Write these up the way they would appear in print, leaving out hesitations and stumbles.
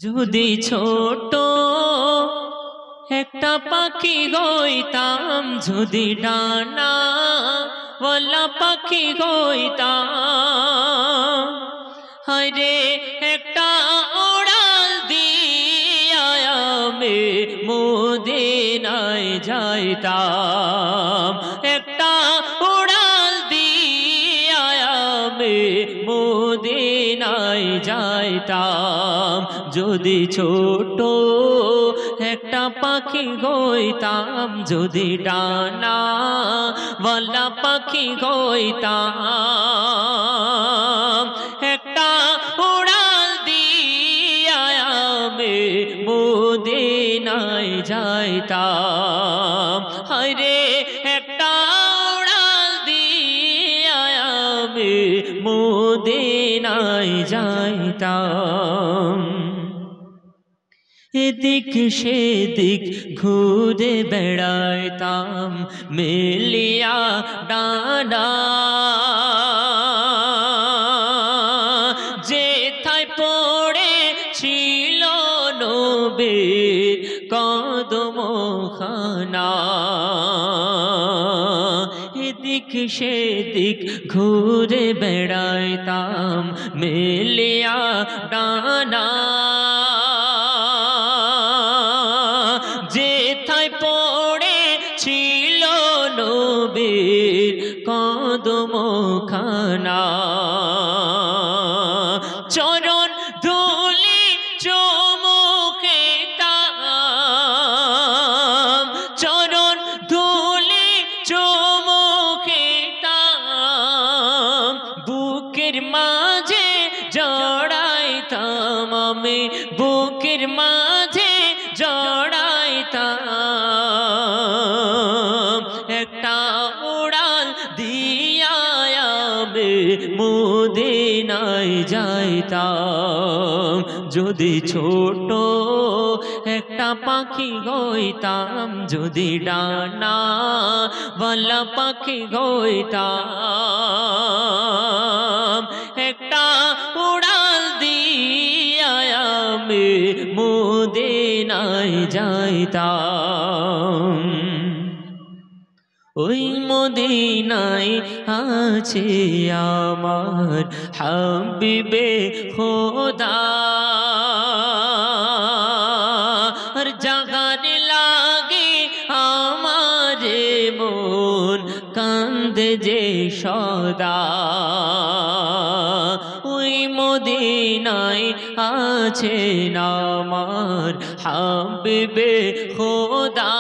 যদি ছোট একটা পাখি হইতাম, যদি ডানা ওয়ালা পাখি হইতাম, হরে একটা উড়াল দিয়া আমি মদিনায় যাইতাম, একটা উড়াল দিয়া আমি মদিনায় যাইতাম। যদি ছোট একটা পাখি হইতাম, যদি ডানা ওয়ালা পাখি হইতাম, একটা উড়াল দিয়া আমি মদিনায় যাইতাম, হরে একটা উড়াল দিয়া আমি মদিনায় যাইতাম। এদিক সেদিক ঘুরে বেড়াইতাম মেলিয়া ডানা, যেথায় পড়ে ছিল নবীর কদমখানা। এদিক সেদিক ঘুরে বেড়াইতাম মেলিয়া ডানা, যেথায় পড়ে ছিল নবীর কদমখানা। চরণ ধুলি চুমু খেতাম, চরণ ধুলি চুমু খেতাম, বুকের মাঝে জড়াইতাম আমি, বুকের মাঝে জড়াইতাম, একটা উড়াল দিয়া আমি মদিনায় যাইতাম। যদি ছোট একটা পাখি হইতাম, যদি ডানা ওয়ালা পাখি হইতাম, একটা উড়াল দিয়া আমি মদিনায় যাইতাম। ওই মদিনায় আছে আমার হাবিবে খোদা, আর জাগান লাগে আমার মন কান্দে যে সদা। ওই মদিনায় আছে আমার হাবিবে খোদা,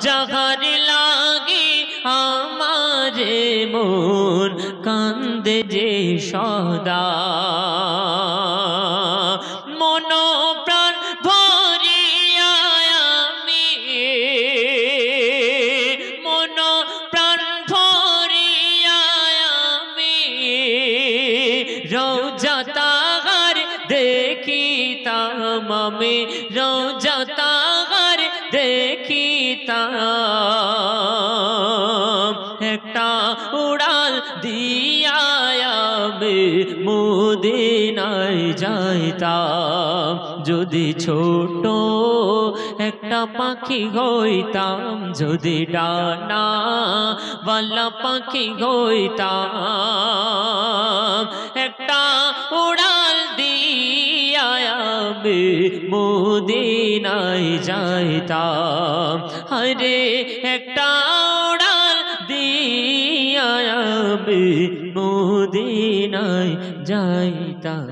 জাগান লাগে আমার মন কান্দে যে সদা। মন প্রাণ ভরিয়া আমি, মন প্রাণ ভরিয়া আমি রওজা তাহার দেখিতাম, আমি রওজা তাহার দেখিতাম, একটা উড়াল দিয়া আমি মদিনায় যাইতাম। যদি ছোট একটা পাখি হইতাম, যদি ডানা ওয়ালা পাখি হইতাম, একটা উড়াল দিয়া আমি মদিনায় যাইতাম, হরে একটা উড়াল দিয়া আমি মদিনায় যাইতাম।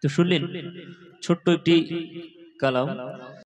তো শুনলেন ছোট্ট একটি কালাম।